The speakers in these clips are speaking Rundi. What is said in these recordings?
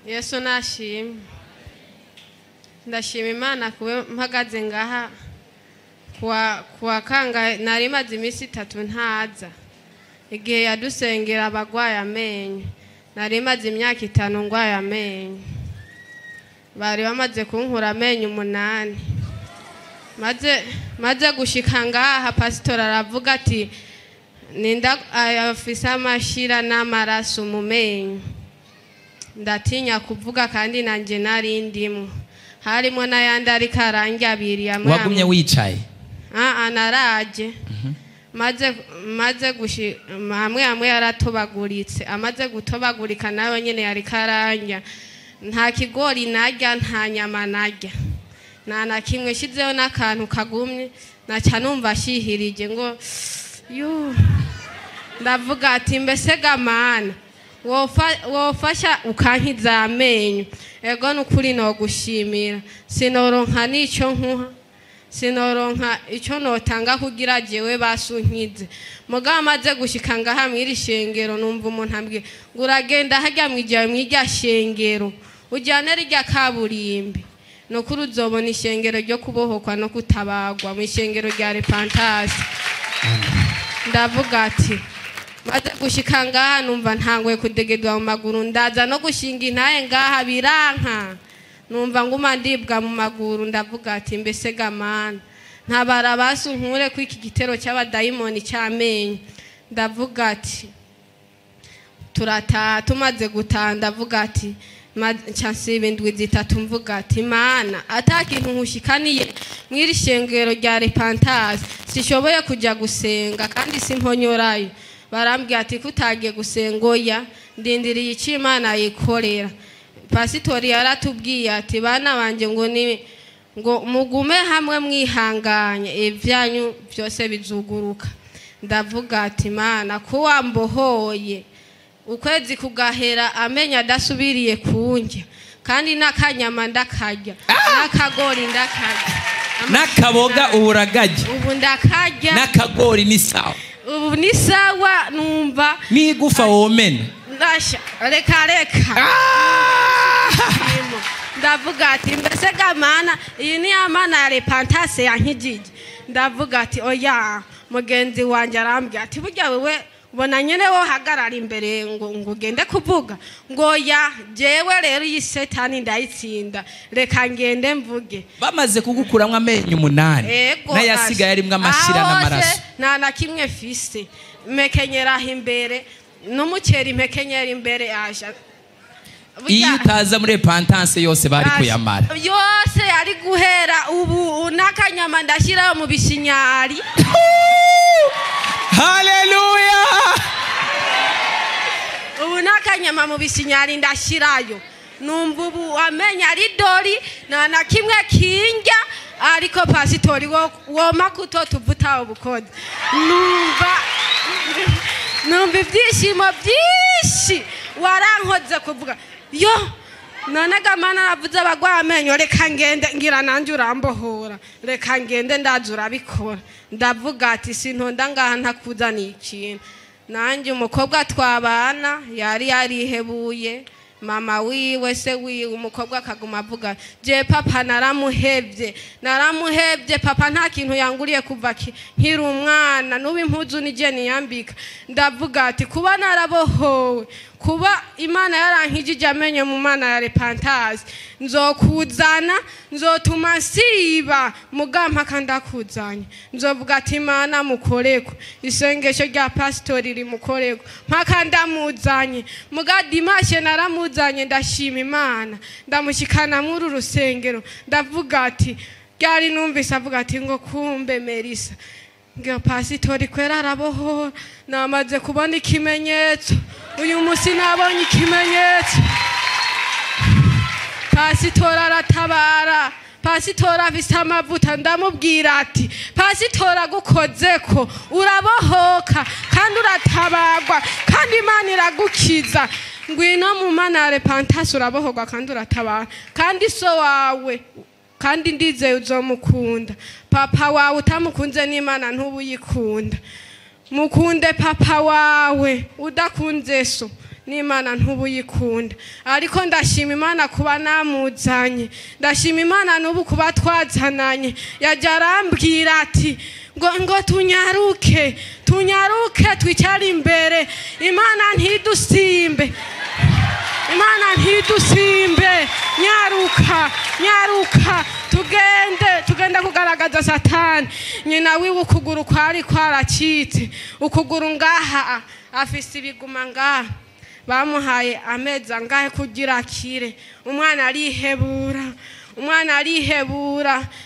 Yesu nashimye. Ndashima Imana kuba mpagaze ngaha kwa kanga nari maze iminsi 3 ntaza. Igihe yadusengera abagwaye amenyo. Nari maze imyaka 5 ngwaye amenyo. Bari bamaze kunkura amenyo 8. Maze gushika ngaha pastor aravuga ati ninda afisa amashira n'amaraso mu menyo. Ndatinya kuvuga kandi nanje nari ndimo. Harimo n'ayandi ari karangi abiri amwe. Wagumye wicaye? Naraje. Maze amwe yaratobaguritse. Amaze gutobagurika nayo nyene yari karanja. Nta kigori narya nta nyama narya. Na kimwe shizeho n'akantu kagumye naca numva shihirije ngo ndavuga ati mbese gamana wofasha ukankiza amenyo. Ego nukuri no gushimira. Sinoronka nico nkuha. Sinoronka ico notanga kugira jewe basunkize. Muga amaze gushika ngaha mwiri shengero numva umuntu ambwiye nguragenda hajya mwijya mwirya shengero. Ujyane rijya kaburimbi. Nokuri uzobona ishengero ryo kubohokwa no kutabagwa mu ishengero rya Repentance. Ndavuga ati maze gushika ngaha numva ntangwe kudegedwa mu maguru ndaza no gushinga intaye ngaha biranka. Numva nguma ndibwa mu maguru ndavuga ati mbese gamana ntabara basunkure ku iki gitero cy'abadayimoni cyamenye. Ndavuga ati tumaze gutaha ndavuga ati chansibe ndwi 3 mvuga ati mana atakintu nkushikaniye mwiri shengero rya Repentance sishoboye kujya gusenga kandi simponyorayo. Barambwiye ati kutagiye gusengoya ndindiriye iki Imana yikorera. Pasitori yaratubwiye ati bana banje ngo mugume hamwe mwihanganye ivyanyu byose bizuguruka. Ndavuga ati mana kuwa mbohoye ukwezi kugahera amenya adasubiriye kunjya kandi nakanyama ndakarya nakagori ndakarya nakaboga uburagaje ubu ndakarya nakagori ni sawa ubu ni sawa numva nigufa womena ndasha reka ndavuga ati mbese gamana iyi ni amana ya Repentance yankijije. Ndavuga ati oya mugenzi wanje arambye ati burya wewe bona nyene wo hagarara imbere ngo ugende kuvuga ngo ya jewe rero iyi Satani ndayitsinda reka ngende mvuge. Bamaze kugukuramwa amenyo 8 nayasigaye arimwe amashira n'amaraso na kimwe fise mekenyera imbere n'umuceri impekenyera imbere aja. Iyo utaza muri Repentance yose bari kuyamara yose yari guhera ubu nakanyama ndashira mu bishinyari. Haleluya. Ubu nakanyama mu bishinyari ndashirayo. Numva ubu amenya ari dori na kimwe kinjya ariko pasitori wo makuto tuvuta ubukode. Numva ibyishimo byinshi warankoze kuvuga yo none gamana aravuze abagwa amenyo reka ngende ngira nanje urambohora reka ngende ndazura bikora. Ndavuga ati sintonda ngaha ntakuzaniye ikintu. Nanje umukobwa twabana yari yarihebuye mama wiwe se wiwe umukobwa akaguma avuga je papa naramuhevye papa nta kintu yanguriye kuva nkiri umwana nubu impuzu nije niyambika. Ndavuga ati kuba narabohowe kuba Imana yarankijije amenyo mu mana ya Repentance nzokuzana nzotuma siba mugampa kandakuzanye nzovuga ati Imana mukoreko isengesho rya pastori rimukoreko mpaka ndamuzanye muga Dimashe naramuzanye ndashima Imana ndamushikana muri urusengero. Ndavuga ati byari numvise avuga ati ngo kumbe Melissa ngo pasitori kwera arabohora namaze kubona ikimenyetso uyu musi nabonye ikimenyetso. Pasitori aratabara pasitori afise amavuta ndamubwira ati pasitori agukozeko urabohoka kandi uratabagwa kandi Imana iragukiza. Ngwino mu mana ya Repentance urabohorwa kandi uratabara kandi so wawe kandi ndizeye uzomukunda. Papa wawe utamukunze n'Imana ntubuyikunda. Mukunde papa wawe udakunze so n'Imana ntubuyikunda ariko ndashima Imana kuba namuzanye ndashima Imana n'ubu kuba twazananye yajya arambwira ati ngo tunyaruke twicare imbere Imana ntidusimbe nyaruka tugende kugaragaza Satani nyina wiwe ukuguru kwari kwaracitse ukuguru ngaha afise ibiguma ngaha bamuhaye amezi angahe kugira akire umwana arihebura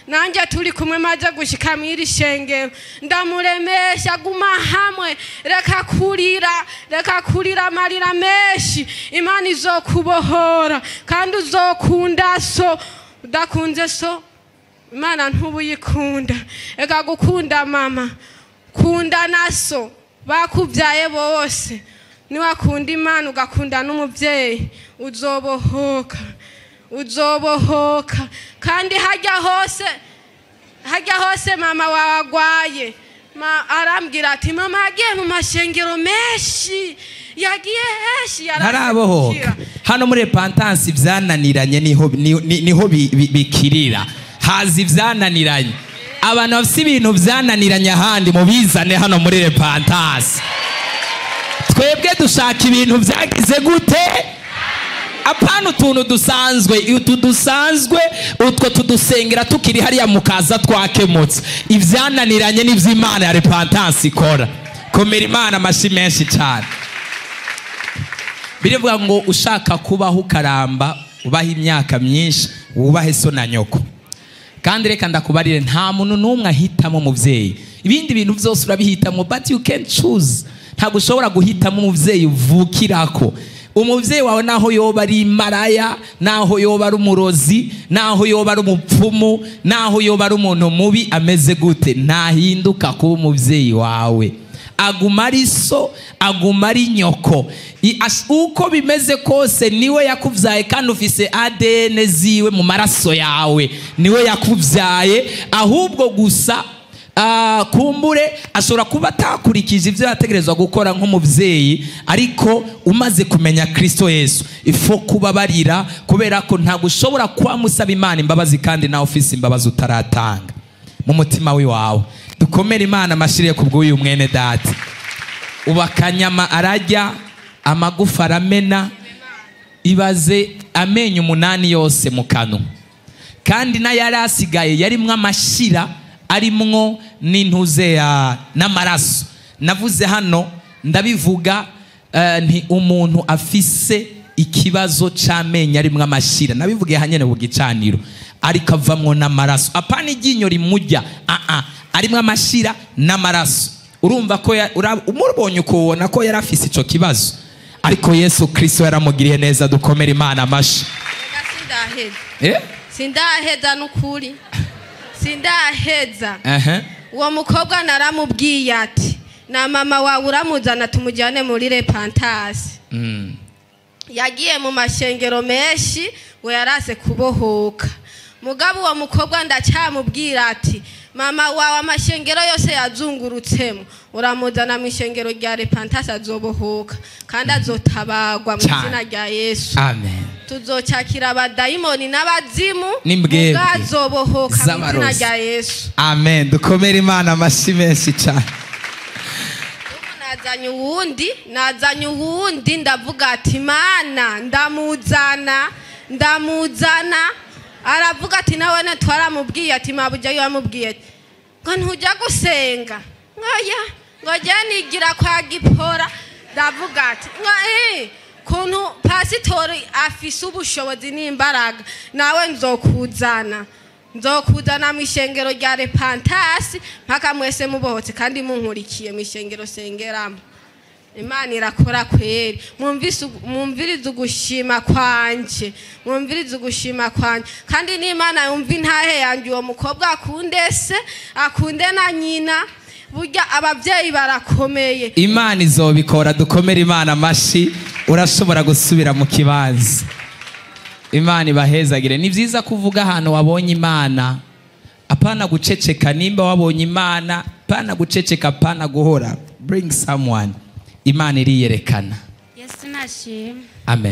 nanjye turi kumwe maze gushika mw'iri shengero ndamuremesha guma hamwe reka kurira amarira menshi Imana izokubohora kandi uzokunda so udakunze so Imana ntubuyikunda reka gukunda mama kunda na so bakubyaye bose niwakunda Imana ugakunda n'umubyeyi uzobohoka kandi hajya hose mama wagwaye arambwira ati mama yagiye mu mashengero menshi harabohoka hano muri repentance byananiranye niho bikirira hazi byananiranye abantu bafite ibintu byananiranye ahandi mubizane hano muri repentance twebwe dushaka ibintu byagize gute apana utuntu dusanzwe utwo tudusengera tukiri hariya mukaza twakemutse ibyananiranye n'ivy'Imana ya repentance ikora komera Imana amashi menshi cyane birivuga ngo ushaka kubaho ukaramba ubaha imyaka myinshi wubahe so na nyoko kandi reka ndakubarire nta muntu n'umwe ahitamo umuvyeyi ibindi bintu byose urabihitamo but you can choose ntabwo ushobora guhitamo umuvyeyi uvukirako umuvyeyi wawe naho yoba ari maraya naho yoba ari umurozi naho yoba ari umupfumu naho yoba ari umuntu mubi ameze gute ntahinduka kuba umuvyeyi wawe aguma ari so aguma ari nyoko uko bimeze kose niwe yakuvyaye kandi ufise ADN ziwe mu maraso yawe niwe yakuvyaye ahubwo gusa kumbure ashobora kuba atakurikije ibyo yategerezwa gukora nk'umuvyeyi ariko umaze kumenya Kristo Yesu ifo kubabarira kubera ko ntabwo ushobora kwamusaba Imana imbabazi kandi nawe ufise imbabazi utaratanga mu mutima wawe dukomere Imana amashire kubw'uyu mwene data ubakanyama arajya amagufa aramena ibaze amenyo 8 yose mu kanwa kandi na yari asigaye yarimwe amashira arimwo n'intuze n'amaraso navuze hano ndabivuga nti umuntu afise ikibazo c'amenyo arimwe amashira nabivugiye hanyene ku gicaniro ariko avamwo n'amaraso apana iginyo rimujya arimwe amashira n'amaraso urumva ko umubonye ukubona ko yari afise ico kibazo ariko Yesu Kristo yaramugiriye neza dukomere Imana amashi sindaheza n'ukuri sindaheza uwo mukobwa naramubwiye ati na mama wawe uramuzana tumujyane muri repentance yagiye mu mashengero menshi we yarase kubohoka mugabo uwo mukobwa ndacyamubwira ati mama wawe amashengero yose yazungurutsemo uramuzana mu ishengero rya repentance azobohoka kandi azotabagwa mu izina rya Yesu amen tuzocyakira abadayimoni n'abazimu mugazobohoka mu izina rya Yesu amen dukomere Imana amashi menshi cyane nazanye uwundi ndavuga ati Imana ndamuzana aravuga ati nawe twaramubwiye ati mabujya yamubwiye ngo ntujya gusenga ngo jya nigira kwa gipora ndavuga ati kuntu pasitori afise ubushobozi n'imbaraga nawe nzokuzana mu ishengero rya repentance mpaka mwese mubohotse kandi munkurikiye mu ishengero sengeramo Imana irakora kweri mwumvirize ugushima kwanje kandi n'Imana yumva intahe yanjye uwo mukobwa akunde se akunde na nyina burya ababyeyi barakomeye Imana izobikora dukomere Imana amashi urashobora gusubira mu kibanza Imana ibahezagire ni byiza kuvuga ahantu wabonye Imana apana guceceka nimba wabonye Imana apana guceceka apana guhora bring someone Imana iriyerekana Yesu nashimwe. amen.